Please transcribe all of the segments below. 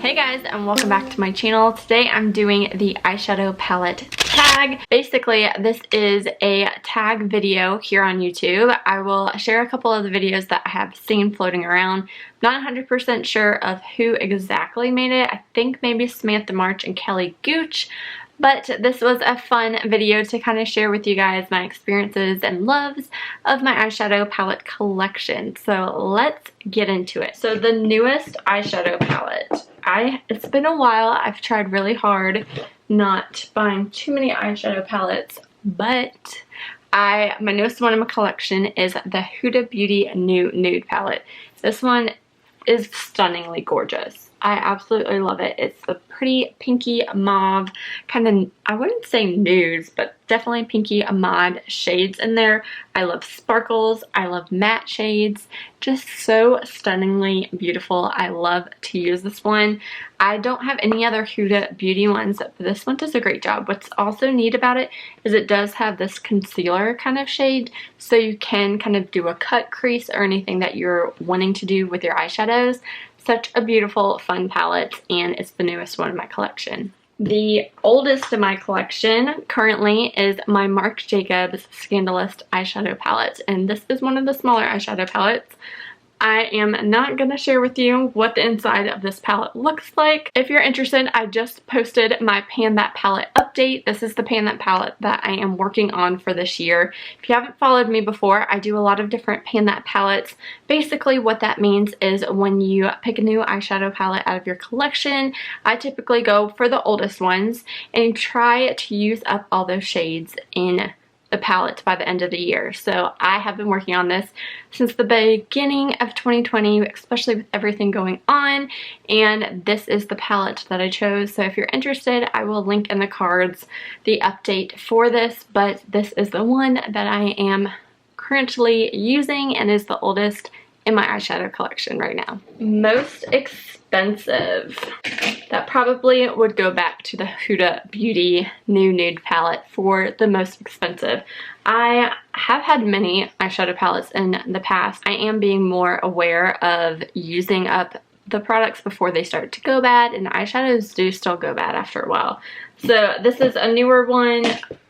Hey guys, and welcome back to my channel. Today I'm doing the eyeshadow palette tag. Basically, this is a tag video here on YouTube. I will share a couple of the videos that I have seen floating around. Not 100% sure of who exactly made it. I think maybe Samantha, Marc, and Kelly Gooch. But this was a fun video to kind of share with you guys my experiences and loves of my eyeshadow palette collection. So let's get into it. So the newest eyeshadow palette. It's been a while. I've tried really hard not buying too many eyeshadow palettes, but my newest one in my collection is the Huda Beauty New Nude palette. This one is stunningly gorgeous. I absolutely love it. It's the pretty pinky mauve, kind of, I wouldn't say nudes, but definitely pinky mauve shades in there. I love sparkles. I love matte shades. Just so stunningly beautiful. I love to use this one. I don't have any other Huda Beauty ones, but this one does a great job. What's also neat about it is it does have this concealer kind of shade, so you can kind of do a cut crease or anything that you're wanting to do with your eyeshadows. Such a beautiful, fun palette, and it's the newest one in my collection. The oldest in my collection currently is my Marc Jacobs Scandalous eyeshadow palette, and this is one of the smaller eyeshadow palettes. I am not going to share with you what the inside of this palette looks like. If you're interested, I just posted my Pan That Palette update. This is the Pan That palette that I am working on for this year. If you haven't followed me before, I do a lot of different Pan That palettes. Basically what that means is when you pick a new eyeshadow palette out of your collection, I typically go for the oldest ones and try to use up all those shades in the palette by the end of the year. So I have been working on this since the beginning of 2020, especially with everything going on, and this is the palette that I chose. So if you're interested, I will link in the cards the update for this, but this is the one that I am currently using and is the oldest in my eyeshadow collection right now. Most expensive. That probably would go back to the Huda Beauty New Nude palette for the most expensive. I have had many eyeshadow palettes in the past. I am being more aware of using up the products before they start to go bad, and eyeshadows do still go bad after a while. So this is a newer one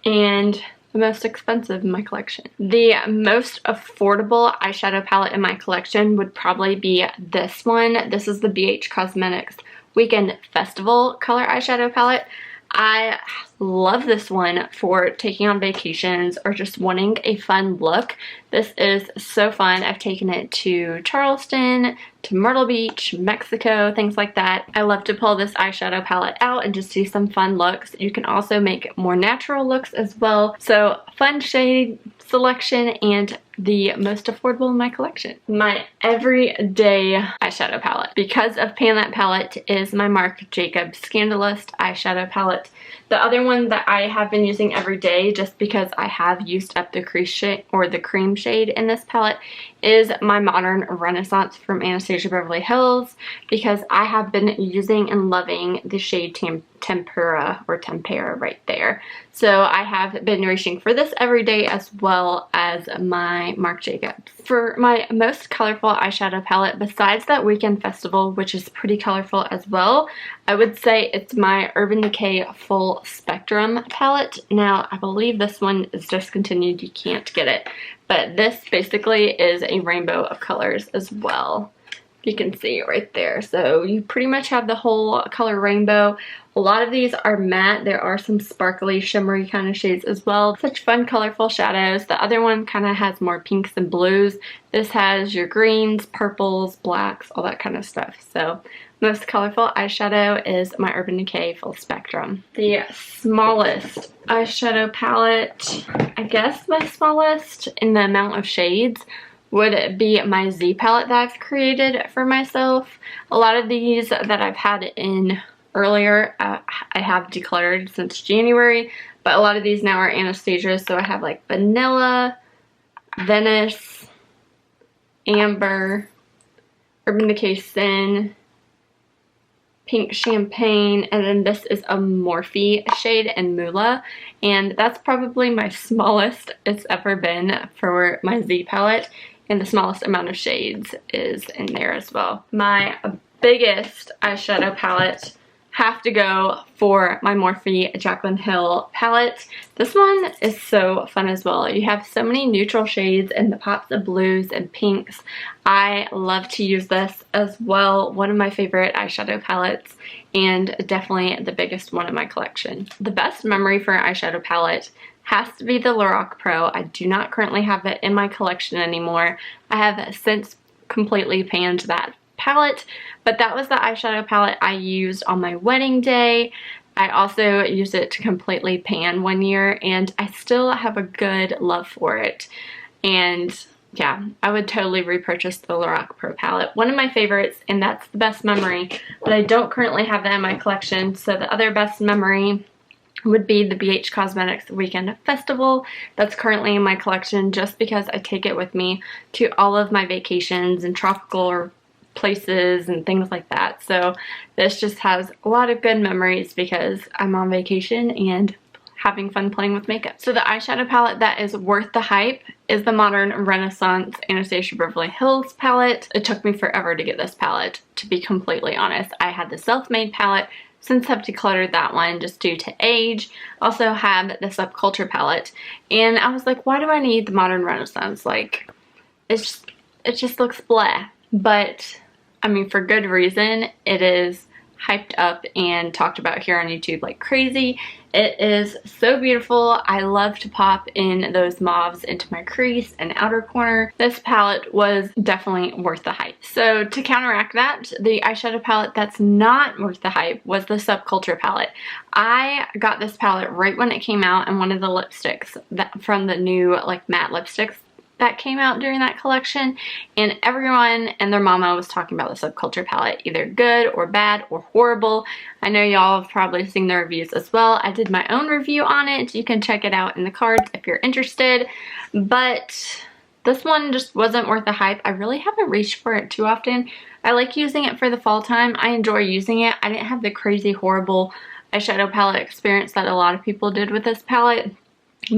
and the most expensive in my collection. The most affordable eyeshadow palette in my collection would probably be this one. This is the BH Cosmetics Weekend Festival color eyeshadow palette. I love this one for taking on vacations or just wanting a fun look. This is so fun. I've taken it to Charleston, to Myrtle Beach, Mexico, things like that. I love to pull this eyeshadow palette out and just do some fun looks. You can also make more natural looks as well. So fun shade selection and the most affordable in my collection. My everyday eyeshadow palette, because of Pan That palette, is my Marc Jacobs Scandalous eyeshadow palette. The other one that I have been using every day, just because I have used up the crease shade or the cream shade in this palette, is my Modern Renaissance from Anastasia Beverly Hills, because I have been using and loving the shade Tempera right there. So I have been reaching for this every day as well as my Marc Jacobs. For my most colorful eyeshadow palette, besides that Weekend Festival, which is pretty colorful as well, I would say it's my Urban Decay Full Spectrum palette. Now, I believe this one is discontinued. You can't get it. But this basically is a rainbow of colors as well. You can see right there. So you pretty much have the whole color rainbow. A lot of these are matte. There are some sparkly, shimmery kind of shades as well. Such fun, colorful shadows. The other one kind of has more pinks and blues. This has your greens, purples, blacks, all that kind of stuff. So most colorful eyeshadow is my Urban Decay Full Spectrum. The smallest eyeshadow palette, I guess my smallest in the amount of shades, would be my Z palette that I've created for myself. A lot of these that I've had in earlier, I have decluttered since January, but a lot of these now are Anastasia. So I have like Vanilla, Venice, Amber, Urban Decay Sin, Pink Champagne, and then this is a Morphe shade in Moolah, and that's probably my smallest it's ever been for my Z palette, and the smallest amount of shades is in there as well. My biggest eyeshadow palette, have to go for my Morphe Jaclyn Hill palette. This one is so fun as well. You have so many neutral shades and the pops of blues and pinks. I love to use this as well. One of my favorite eyeshadow palettes, and definitely the biggest one in my collection. The best memory for an eyeshadow palette has to be the Lorac Pro. I do not currently have it in my collection anymore. I have since completely panned that palette, but that was the eyeshadow palette I used on my wedding day. I also used it to completely pan one year, and I still have a good love for it. And yeah, I would totally repurchase the Lorac Pro palette. One of my favorites, and that's the best memory, but I don't currently have that in my collection. So the other best memory would be the BH Cosmetics Weekend Festival. That's currently in my collection just because I take it with me to all of my vacations and tropical places and things like that. So this just has a lot of good memories because I'm on vacation and having fun playing with makeup. So the eyeshadow palette that is worth the hype is the Modern Renaissance Anastasia Beverly Hills palette. It took me forever to get this palette, to be completely honest. I had the self-made palette, since have decluttered that one just due to age. Also have the Subculture palette, and I was like, why do I need the Modern Renaissance? Like, it just looks blah. But I mean, for good reason. It is hyped up and talked about here on YouTube like crazy. It is so beautiful. I love to pop in those mauves into my crease and outer corner. This palette was definitely worth the hype. So to counteract that, the eyeshadow palette that's not worth the hype was the Subculture palette. I got this palette right when it came out, and one of the lipsticks that from the new like matte lipsticks that came out during that collection, and everyone and their mama was talking about the Subculture palette, either good or bad or horrible. I know y'all have probably seen the reviews as well. I did my own review on it. You can check it out in the cards if you're interested, but this one just wasn't worth the hype. I really haven't reached for it too often. I like using it for the fall time. I enjoy using it. I didn't have the crazy horrible eyeshadow palette experience that a lot of people did with this palette,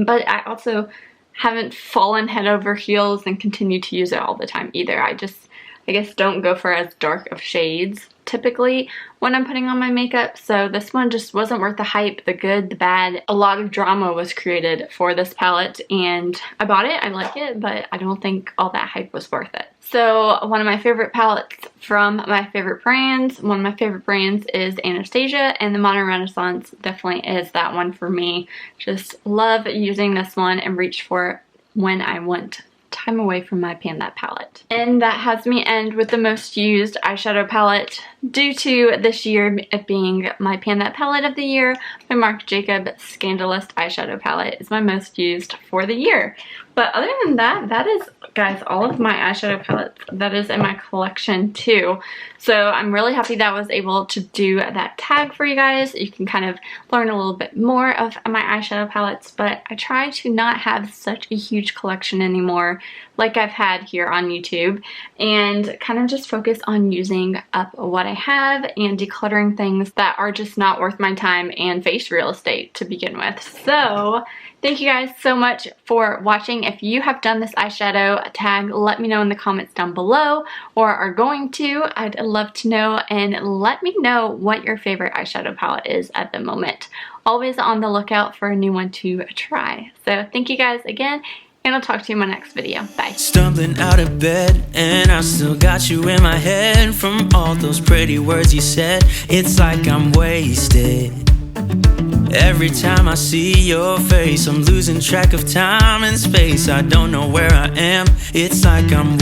but I also haven't fallen head over heels and continue to use it all the time either. I guess don't go for as dark of shades typically when I'm putting on my makeup. So this one just wasn't worth the hype, the good, the bad. A lot of drama was created for this palette, and I bought it, I like it, but I don't think all that hype was worth it. So one of my favorite palettes from my favorite brands, one of my favorite brands is Anastasia, and the Modern Renaissance definitely is that one for me. Just love using this one and reach for it when I want time away from my Pan That palette. And that has me end with the most used eyeshadow palette due to this year it being my Pan That palette of the year. My Marc Jacob Scandalous eyeshadow palette is my most used for the year. But other than that, that is, guys, all of my eyeshadow palettes that is in my collection too. So I'm really happy that I was able to do that tag for you guys. You can kind of learn a little bit more of my eyeshadow palettes, but I try to not have such a huge collection anymore like I've had here on YouTube, and kind of just focus on using up what I have and decluttering things that are just not worth my time and face real estate to begin with. So thank you guys so much for watching. If you have done this eyeshadow tag, let me know in the comments down below, or are going to. I'd love to know, and let me know what your favorite eyeshadow palette is at the moment. Always on the lookout for a new one to try. So thank you guys again, and I'll talk to you in my next video. Bye. Stumbling out of bed, and I still got you in my head from all those pretty words you said. It's like I'm wasted. Every time I see your face, I'm losing track of time and space. I don't know where I am. It's like I'm